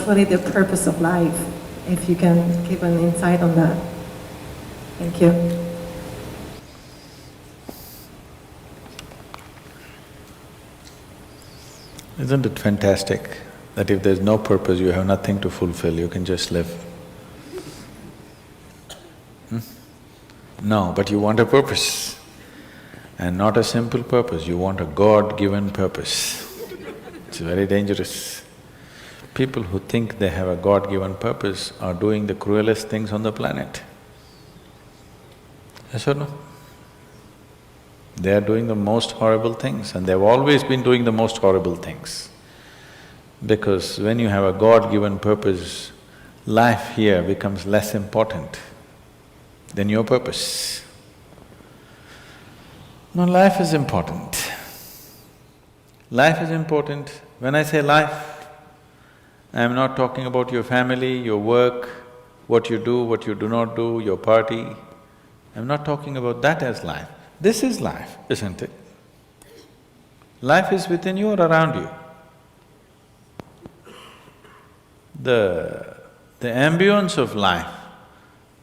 really the purpose of life? If you can give an insight on that. Thank you. Isn't it fantastic that if there's no purpose, you have nothing to fulfill, you can just live? No, but you want a purpose. And not a simple purpose, you want a God-given purpose. It's very dangerous. People who think they have a God-given purpose are doing the cruelest things on the planet. Yes or no? They are doing the most horrible things, and they've always been doing the most horrible things. Because when you have a God-given purpose, life here becomes less important than your purpose. No, life is important. Life is important. When I say life, I am not talking about your family, your work, what you do not do, your party. I'm not talking about that as life. This is life, isn't it? Life is within you or around you. The ambience of life,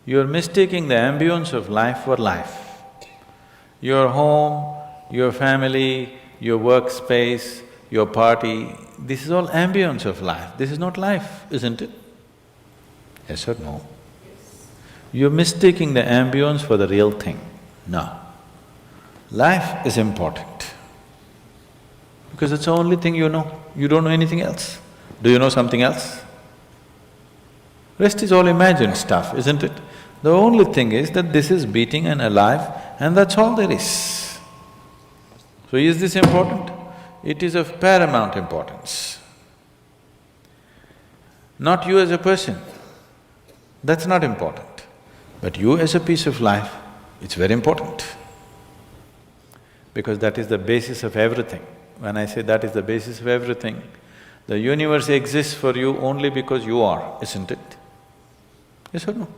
you're mistaking the ambience of life for life. Your home, your family, your workspace, your party, this is all ambience of life. This is not life, isn't it? Yes or no? You're mistaking the ambience for the real thing. No. Life is important because it's the only thing you know. You don't know anything else. Do you know something else? Rest is all imagined stuff, isn't it? The only thing is that this is beating and alive and that's all there is. So is this important? It is of paramount importance. Not you as a person, that's not important. But you as a piece of life, it's very important. Because that is the basis of everything. When I say that is the basis of everything, the universe exists for you only because you are, isn't it? Yes or no?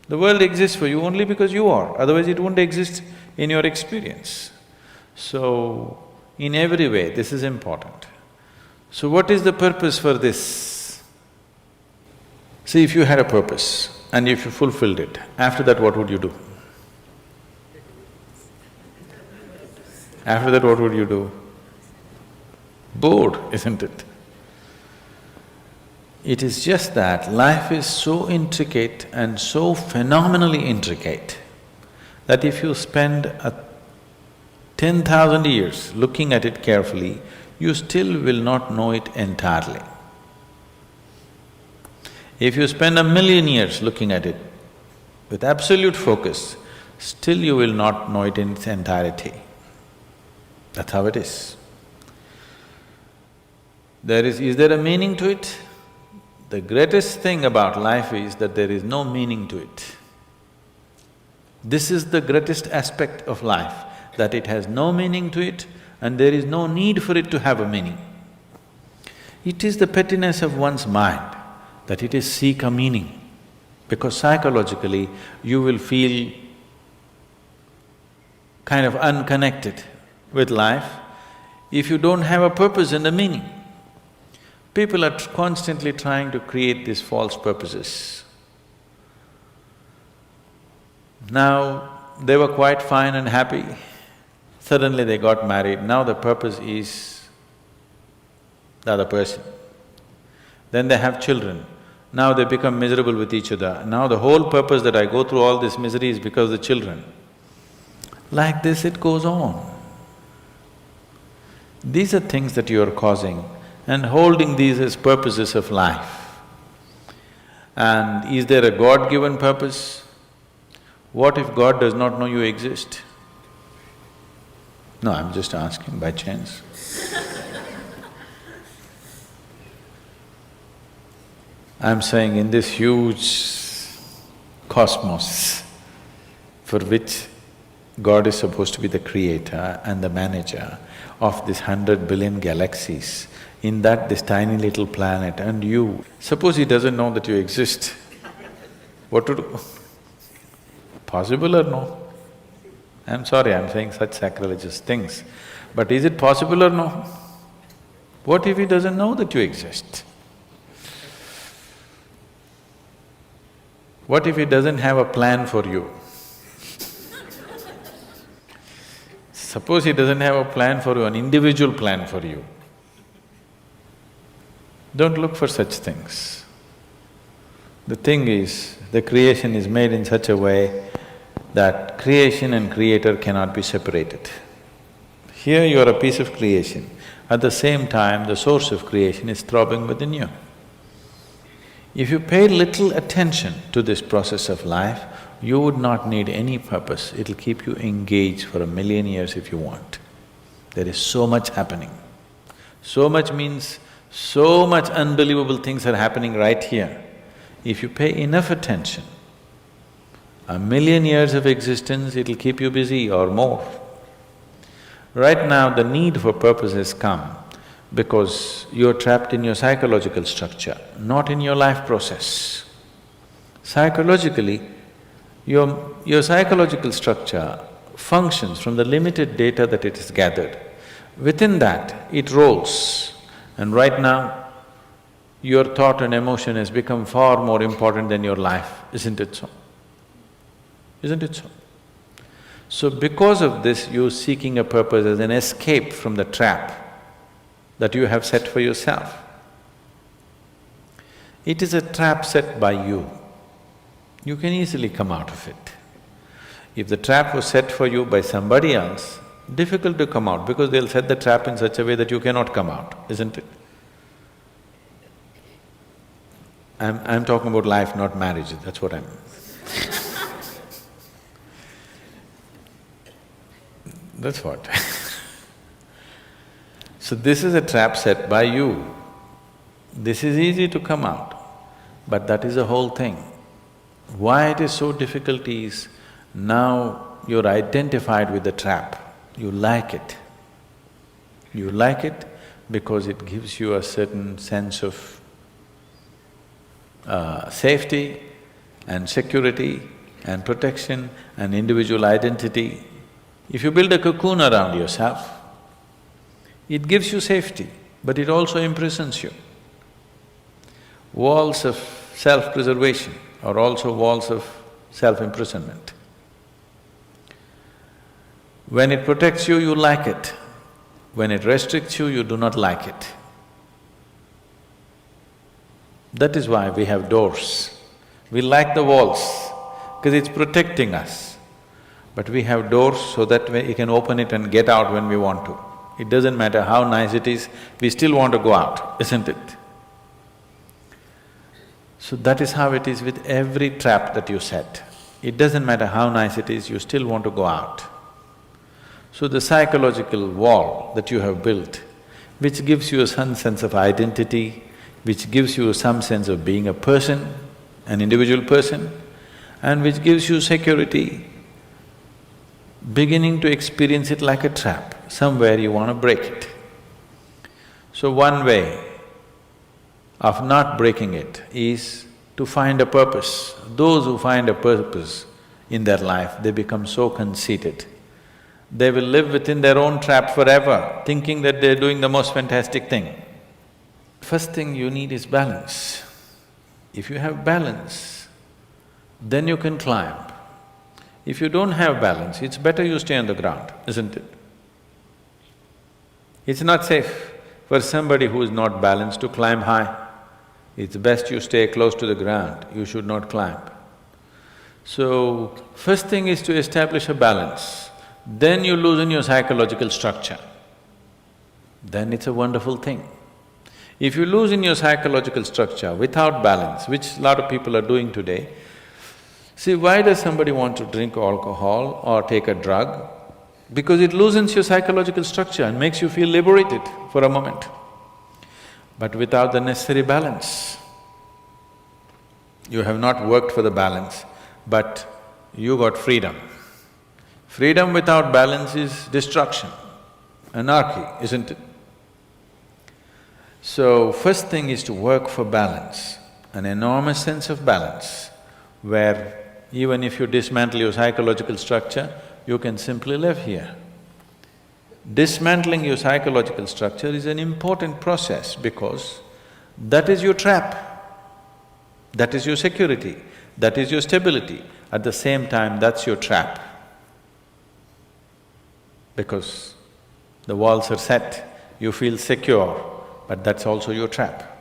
The world exists for you only because you are, otherwise it wouldn't exist in your experience. So, in every way, this is important. So what is the purpose for this? See, if you had a purpose and if you fulfilled it, after that what would you do? After that what would you do? Bored, isn't it? It is just that life is so intricate and so phenomenally intricate that if you spend 10,000 years looking at it carefully, you still will not know it entirely. If you spend 1,000,000 years looking at it with absolute focus, still you will not know it in its entirety. That's how it is. Is there a meaning to it? The greatest thing about life is that there is no meaning to it. This is the greatest aspect of life, that it has no meaning to it and there is no need for it to have a meaning. It is the pettiness of one's mind that it is seek a meaning, because psychologically you will feel kind of unconnected with life if you don't have a purpose and a meaning. People are constantly trying to create these false purposes. Now, they were quite fine and happy, suddenly they got married, now the purpose is the other person. Then they have children, now they become miserable with each other, now the whole purpose that I go through all this misery is because of the children. Like this it goes on. These are things that you are causing and holding these as purposes of life. And is there a God-given purpose? What if God does not know you exist? No, I'm just asking by chance. I'm saying in this huge cosmos for which God is supposed to be the creator and the manager of this 100 billion galaxies, in that this tiny little planet and you, suppose he doesn't know that you exist, what to do? Possible or no? I'm sorry, I'm saying such sacrilegious things, but is it possible or no? What if he doesn't know that you exist? What if he doesn't have a plan for you? Suppose he doesn't have a plan for you, an individual plan for you. Don't look for such things. The thing is, the creation is made in such a way that creation and creator cannot be separated. Here you are a piece of creation, at the same time the source of creation is throbbing within you. If you pay little attention to this process of life, you would not need any purpose, it'll keep you engaged for 1,000,000 years if you want. There is so much happening. So much means so much unbelievable things are happening right here. If you pay enough attention, 1,000,000 years of existence, it'll keep you busy or more. Right now, the need for purpose has come because you're trapped in your psychological structure, not in your life process. Psychologically, your psychological structure functions from the limited data that it has gathered. Within that, it rolls. And right now, your thought and emotion has become far more important than your life, isn't it so? Isn't it so? So because of this, you're seeking a purpose as an escape from the trap that you have set for yourself. It is a trap set by you. You can easily come out of it. If the trap was set for you by somebody else, difficult to come out because they'll set the trap in such a way that you cannot come out, isn't it? I'm talking about life, not marriage, that's what I'm… That's what. So this is a trap set by you. This is easy to come out, but that is the whole thing. Why it is so difficult is, now you're identified with the trap, you like it. You like it because it gives you a certain sense of safety and security and protection and individual identity. If you build a cocoon around yourself, it gives you safety, but it also imprisons you. Walls of self-preservation are also walls of self-imprisonment. When it protects you, you like it. When it restricts you, you do not like it. That is why we have doors. We like the walls, because it's protecting us. But we have doors so that we can open it and get out when we want to. It doesn't matter how nice it is, we still want to go out, isn't it? So that is how it is with every trap that you set. It doesn't matter how nice it is, you still want to go out. So the psychological wall that you have built, which gives you some sense of identity, which gives you some sense of being a person, an individual person, and which gives you security, beginning to experience it like a trap, somewhere you want to break it. So one way of not breaking it is to find a purpose. Those who find a purpose in their life, they become so conceited. They will live within their own trap forever, thinking that they're doing the most fantastic thing. First thing you need is balance. If you have balance, then you can climb. If you don't have balance, it's better you stay on the ground, isn't it? It's not safe for somebody who is not balanced to climb high. It's best you stay close to the ground, you should not climb. So, first thing is to establish a balance, then you loosen your psychological structure. Then it's a wonderful thing. If you loosen your psychological structure without balance, which a lot of people are doing today, see, why does somebody want to drink alcohol or take a drug? Because it loosens your psychological structure and makes you feel liberated for a moment. But without the necessary balance, you have not worked for the balance, but you got freedom. Freedom without balance is destruction, anarchy, isn't it? So, first thing is to work for balance, an enormous sense of balance, where even if you dismantle your psychological structure, you can simply live here. Dismantling your psychological structure is an important process because that is your trap, that is your security. that is your stability. At the same time, that's your trap. Because the walls are set, you feel secure, but that's also your trap.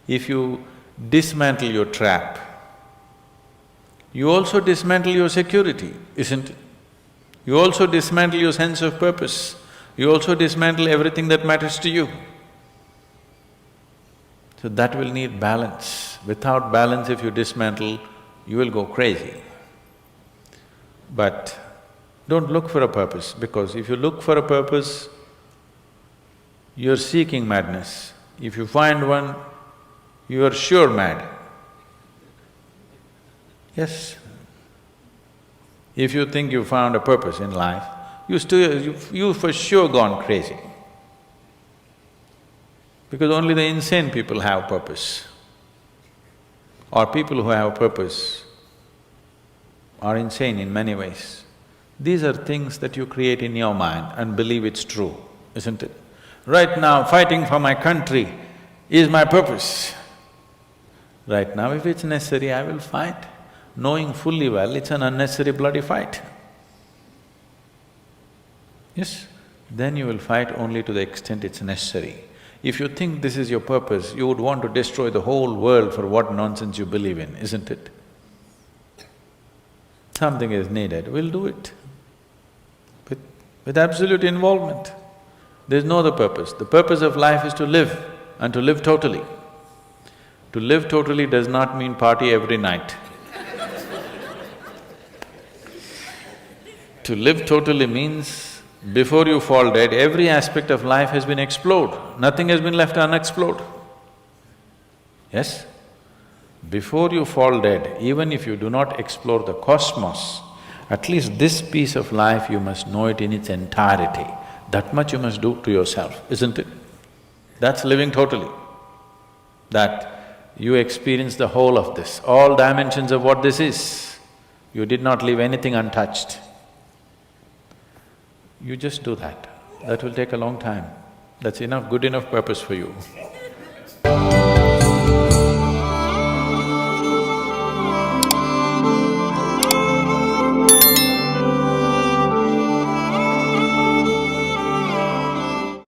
If you dismantle your trap, you also dismantle your security, isn't it? You also dismantle your sense of purpose. You also dismantle everything that matters to you. So that will need balance. Without balance, if you dismantle, you will go crazy. But don't look for a purpose, because if you look for a purpose, you're seeking madness. If you find one, you are sure mad. Yes. If you think you found a purpose in life, you for sure gone crazy. Because only the insane people have purpose. Or people who have purpose are insane in many ways. These are things that you create in your mind and believe it's true, isn't it? Right now, fighting for my country is my purpose. Right now, if it's necessary, I will fight, knowing fully well it's an unnecessary bloody fight. Yes? Then you will fight only to the extent it's necessary. If you think this is your purpose, you would want to destroy the whole world for what nonsense you believe in, isn't it? Something is needed, we'll do it. With absolute involvement. There's no other purpose. The purpose of life is to live, and to live totally. To live totally does not mean party every night. To live totally means, before you fall dead, every aspect of life has been explored, nothing has been left unexplored. Yes? Before you fall dead, even if you do not explore the cosmos, at least this piece of life you must know it in its entirety. That much you must do to yourself, isn't it? That's living totally. That you experience the whole of this, all dimensions of what this is. You did not leave anything untouched. You just do that. That will take a long time. That's enough, good enough purpose for you.